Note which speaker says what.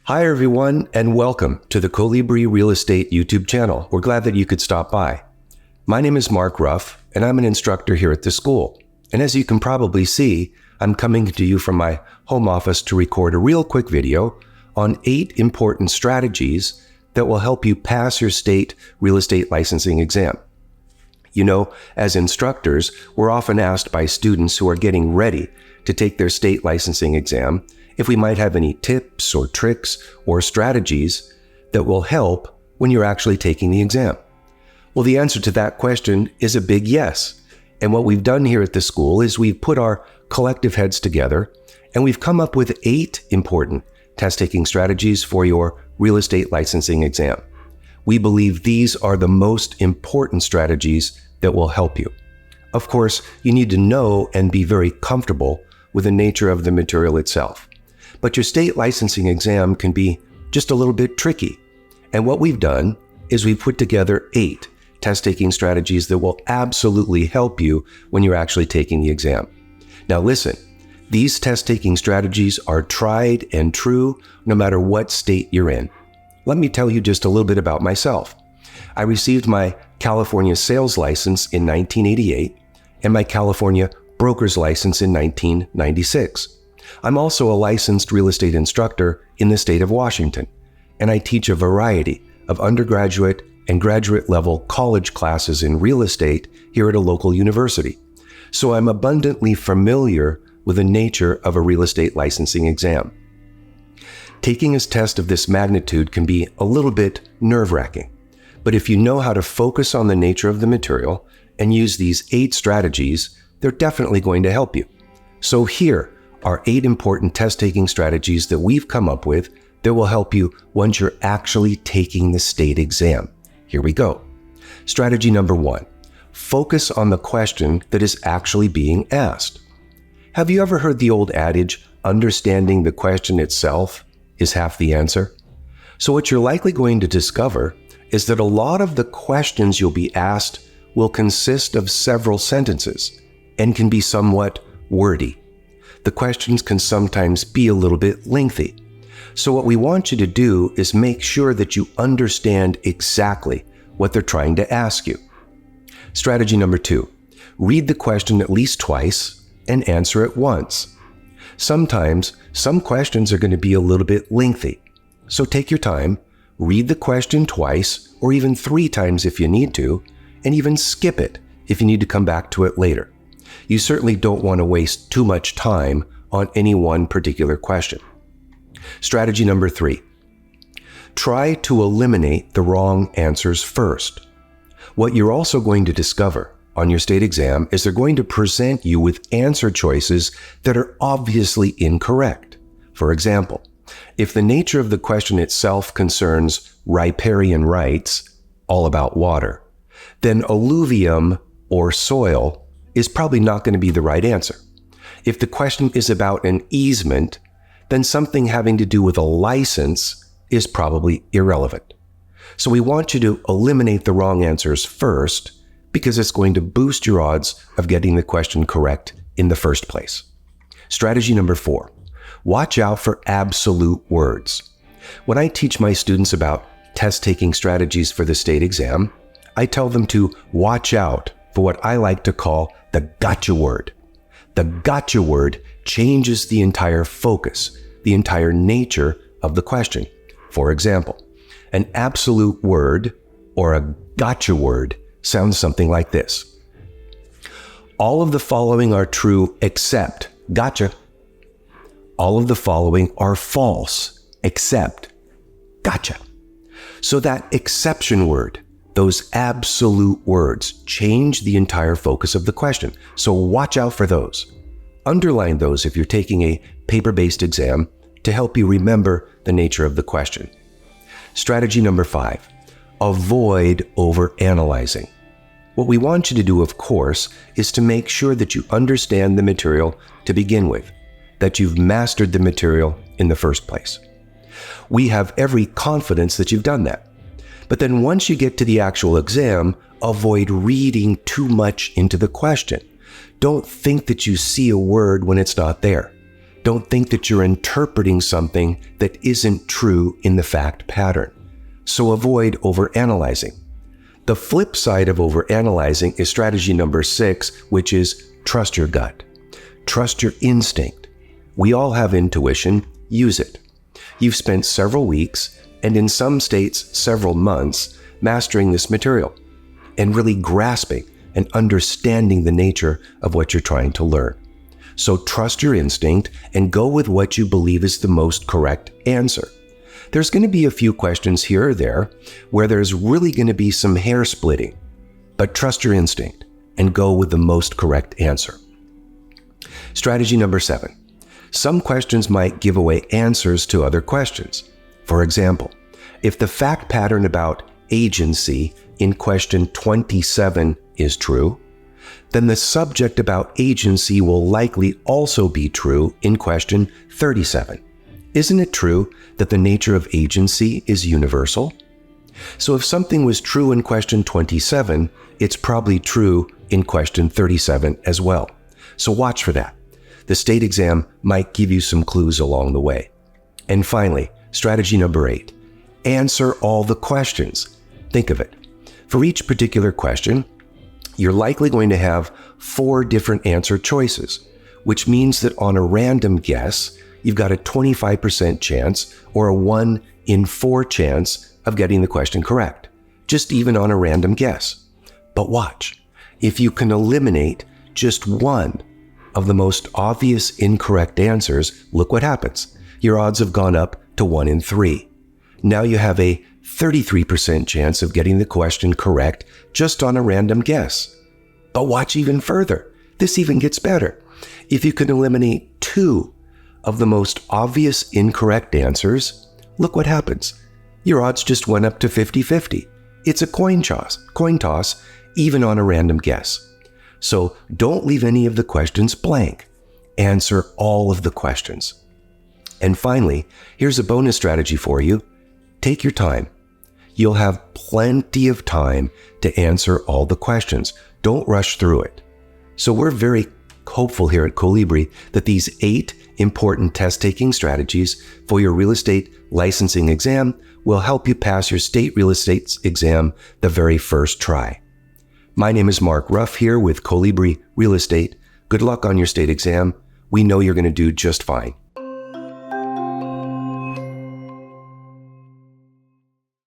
Speaker 1: Hi everyone, and welcome to the Colibri Real Estate YouTube channel. We're glad that you could stop by. My name is Mark Ruff, and I'm an instructor here at the school. And as you can probably see, I'm coming to you from my home office to record a real quick video on 8 important strategies that will help you pass your state real estate licensing exam. You know, as instructors, we're often asked by students who are getting ready to take their state licensing exam if we might have any tips or tricks or strategies that will help when you're actually taking the exam. Well, the answer to that question is a big yes. And what we've done here at the school is we've put our collective heads together and we've come up with 8 important test-taking strategies for your real estate licensing exam. We believe these are the most important strategies that will help you. Of course, you need to know and be very comfortable with the nature of the material itself. But your state licensing exam can be just a little bit tricky. And what we've done is we've put together 8 test-taking strategies that will absolutely help you when you're actually taking the exam. Now listen, these test-taking strategies are tried and true no matter what state you're in. Let me tell you just a little bit about myself. I received my California sales license in 1988 and my California broker's license in 1996. I'm also a licensed real estate instructor in the state of Washington, and I teach a variety of undergraduate and graduate level college classes in real estate here at a local university. So I'm abundantly familiar with the nature of a real estate licensing exam. Taking a test of this magnitude can be a little bit nerve-wracking, but if you know how to focus on the nature of the material and use these 8 strategies, they're definitely going to help you. So here are 8 important test-taking strategies that we've come up with that will help you once you're actually taking the state exam. Here we go. Strategy number 1, focus on the question that is actually being asked. Have you ever heard the old adage, understanding the question itself is half the answer? So what you're likely going to discover is that a lot of the questions you'll be asked will consist of several sentences and can be somewhat wordy. The questions can sometimes be a little bit lengthy. So what we want you to do is make sure that you understand exactly what they're trying to ask you. Strategy number 2, read the question at least twice and answer it once. Sometimes some questions are going to be a little bit lengthy. So take your time, read the question twice or even 3 times if you need to, and even skip it if you need to come back to it later. You certainly don't want to waste too much time on any one particular question. Strategy number 3, try to eliminate the wrong answers first. What you're also going to discover on your state exam is they're going to present you with answer choices that are obviously incorrect. For example, if the nature of the question itself concerns riparian rights, all about water, then alluvium or soil is probably not going to be the right answer. If the question is about an easement, then something having to do with a license is probably irrelevant. So we want you to eliminate the wrong answers first because it's going to boost your odds of getting the question correct in the first place. Strategy number 4, watch out for absolute words. When I teach my students about test-taking strategies for the state exam, I tell them to watch out for what I like to call the gotcha word. The gotcha word changes the entire focus, the entire nature of the question. For example, an absolute word or a gotcha word sounds something like this. All of the following are true except gotcha. All of the following are false except gotcha. So that exception word, those absolute words, change the entire focus of the question. So watch out for those. Underline those if you're taking a paper-based exam to help you remember the nature of the question. Strategy number 5, avoid overanalyzing. What we want you to do, of course, is to make sure that you understand the material to begin with, that you've mastered the material in the first place. We have every confidence that you've done that. But then once you get to the actual exam, avoid reading too much into the question. Don't think that you see a word when it's not there. Don't think that you're interpreting something that isn't true in the fact pattern. So avoid overanalyzing. The flip side of overanalyzing is strategy number 6, which is trust your gut. Trust your instinct. We all have intuition. Use it. You've spent several weeks, and in some states, several months, mastering this material and really grasping and understanding the nature of what you're trying to learn. So trust your instinct and go with what you believe is the most correct answer. There's going to be a few questions here or there where there's really going to be some hair splitting, but trust your instinct and go with the most correct answer. Strategy number 7. Some questions might give away answers to other questions. For example, if the fact pattern about agency in question 27 is true, then the subject about agency will likely also be true in question 37. Isn't it true that the nature of agency is universal? So if something was true in question 27, it's probably true in question 37 as well. So watch for that. The state exam might give you some clues along the way. And finally, strategy number 8. Answer all the questions. Think of it. For each particular question, you're likely going to have 4 different answer choices, which means that on a random guess, you've got a 25% chance or a 1 in 4 chance of getting the question correct, just even on a random guess. But watch, if you can eliminate just one of the most obvious incorrect answers, look what happens. Your odds have gone up to 1 in 3. Now you have a 33% chance of getting the question correct just on a random guess. But watch even further. This even gets better. If you can eliminate 2 of the most obvious incorrect answers, look what happens. Your odds just went up to 50-50. It's a coin toss, even on a random guess. So don't leave any of the questions blank. Answer all of the questions. And finally, here's a bonus strategy for you. Take your time. You'll have plenty of time to answer all the questions. Don't rush through it. So we're very hopeful here at Colibri that these 8 important test-taking strategies for your real estate licensing exam will help you pass your state real estate exam the very first try. My name is Mark Ruff here with Colibri Real Estate. Good luck on your state exam. We know you're going to do just fine.